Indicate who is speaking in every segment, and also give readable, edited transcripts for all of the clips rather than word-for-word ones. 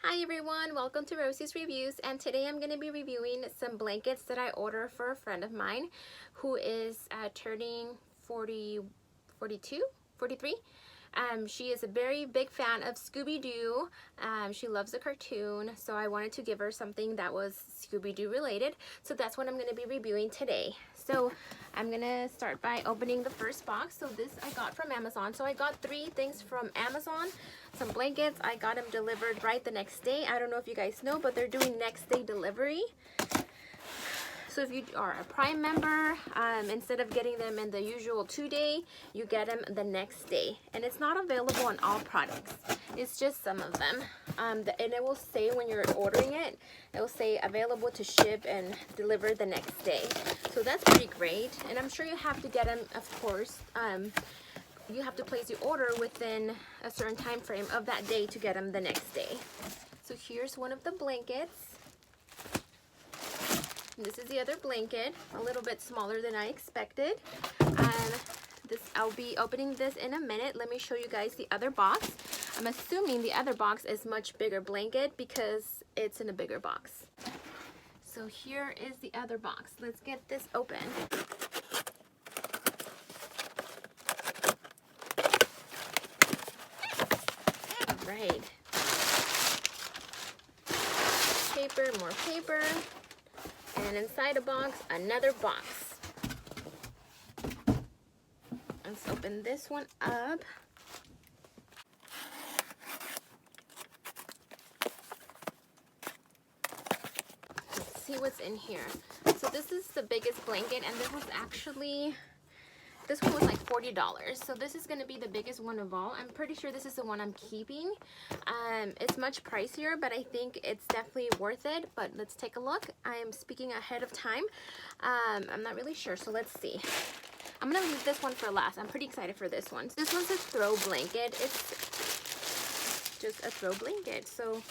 Speaker 1: Hi everyone, welcome to Rosie's Reviews, and today I'm going to be reviewing some blankets that I ordered for a friend of mine who is turning 43. She is a very big fan of Scooby Doo. She loves the cartoon, so I wanted to give her something that was Scooby Doo related. So that's what I'm going to be reviewing today. So I'm going to start by opening the first box. So this I got from Amazon. So I got 3 things from Amazon. Some blankets. I got them delivered right the next day. I don't know if you guys know, but they're doing next day delivery. So if you are a Prime member, instead of getting them in the usual 2-day, you get them the next day. And it's not available on all products. It's just some of them. And it will say when you're ordering it, it will say available to ship and deliver the next day. So that's pretty great. And I'm sure you have to get them, of course. You have to place your order within a certain time frame of that day to get them the next day. So here's one of the blankets. This is the other blanket, a little bit smaller than I expected. I'll be opening this in a minute. Let me show you guys the other box. I'm assuming the other box is much bigger blanket because it's in a bigger box. So here is the other box. Let's get this open. All right. Paper, more paper. And inside a box, another box. Let's open this one up. Let's see what's in here. So this is the biggest blanket, and this one was like $40. So this is going to be the biggest one of all. I'm pretty sure this is the one I'm keeping. It's much pricier, but I think it's definitely worth it. But let's take a look. I am speaking ahead of time. I'm not really sure, so let's see. I'm going to leave this one for last. I'm pretty excited for this one. This one's a throw blanket. It's just a throw blanket. So,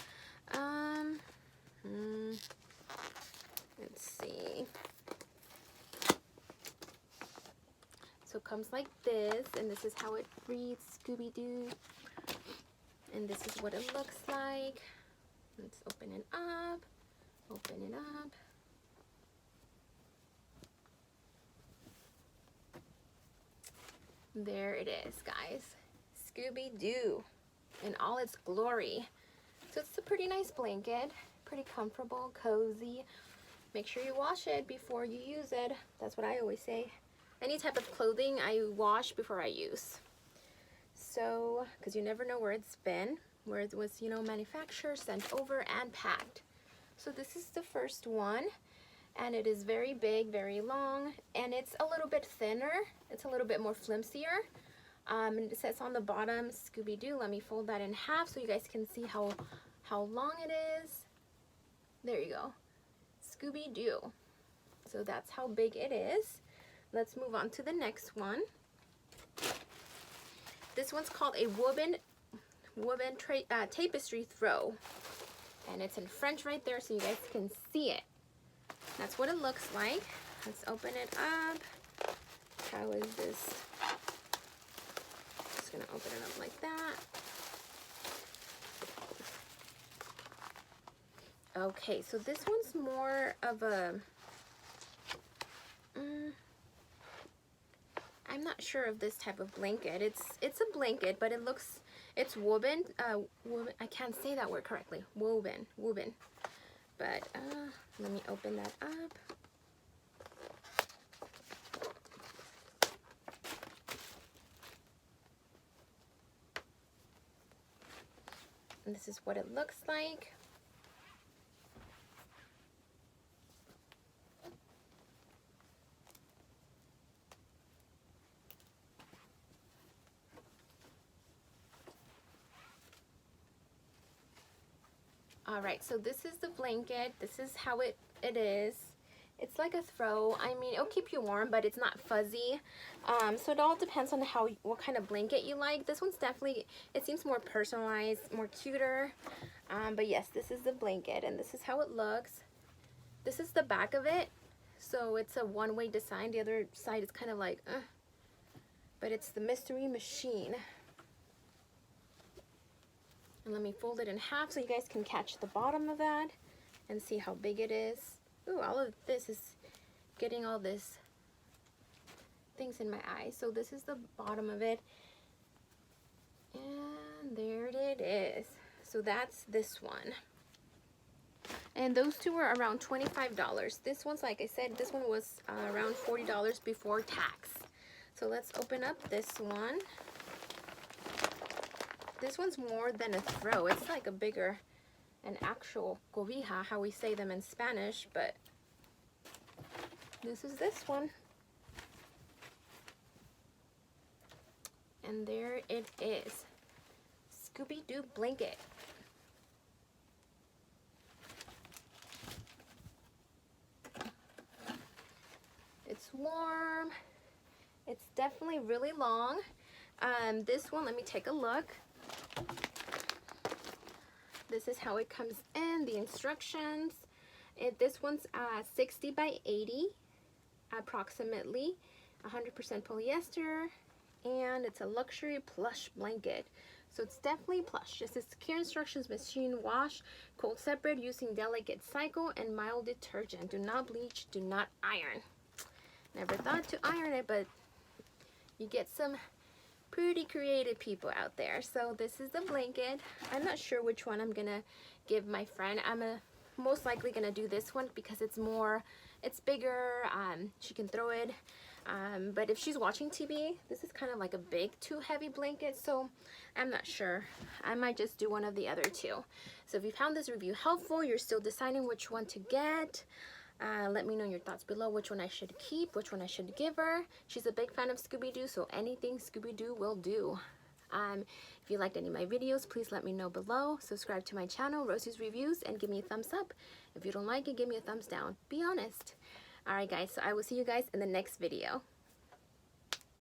Speaker 1: let's see. So it comes like this, and this is how it reads, Scooby Doo. And this is what it looks like. Let's open it up. Open it up. There it is, guys. Scooby Doo in all its glory. So it's a pretty nice blanket. Pretty comfortable, cozy. Make sure you wash it before you use it. That's what I always say. Any type of clothing I wash before I use. So, because you never know where it's been, where it was, manufactured, sent over, and packed. So this is the first one, and it is very big, very long, and it's a little bit thinner. It's a little bit more flimsier. And it says on the bottom, Scooby Doo. Let me fold that in half so you guys can see how long it is. There you go. Scooby Doo. So that's how big it is. Let's move on to the next one. This one's called a woven tapestry throw. And it's in French right there so you guys can see it. That's what it looks like. Let's open it up. How is this? Just gonna open it up like that. Okay, so this one's more of a... I'm not sure of this type of blanket. It's a blanket, but it's woven. I can't say that word correctly. Woven. But let me open that up. And this is what it looks like. All right, so this is the blanket. This is how it is. It's like a throw. I mean, it'll keep you warm, but it's not fuzzy. So it all depends on what kind of blanket you like. This one's definitely, it seems more personalized, more cuter. But yes, this is the blanket, and this is how it looks. This is the back of it. So it's a one-way design. The other side is kind of like, but it's the Mystery Machine. And let me fold it in half so you guys can catch the bottom of that and see how big it is. Ooh, all of this is getting all this things in my eyes. So this is the bottom of it. And there it is. So that's this one. And those two were around $25. This one's, like I said, this one was around $40 before tax. So let's open up this one. This one's more than a throw. It's like a bigger, an actual cobija, how we say them in Spanish, but this is this one. And there it is. Scooby Doo blanket. It's warm. It's definitely really long. This one, let me take a look. This is how it comes in, the instructions. This one's 60 by 80, approximately, 100% polyester, and it's a luxury plush blanket. So it's definitely plush. Just as clear instructions: machine wash, cold separate using delicate cycle, and mild detergent. Do not bleach, do not iron. Never thought to iron it, but you get some pretty creative people out there. So this is the blanket. I'm not sure which one I'm gonna give my friend. I'm most likely gonna do this one because it's bigger. She can throw it. But if she's watching TV, this is kind of like a big, too heavy blanket, so I'm not sure. I might just do one of the other two. So if you found this review helpful, you're still deciding which one to get, let me know your thoughts below, which one I should keep, which one I should give her. She's a big fan of Scooby Doo, so anything Scooby Doo will do. If you liked any of my videos, please let me know below. Subscribe to my channel, Rosie's Reviews, and give me a thumbs up. If you don't like it, give me a thumbs down. Be honest. Alright guys, so I will see you guys in the next video.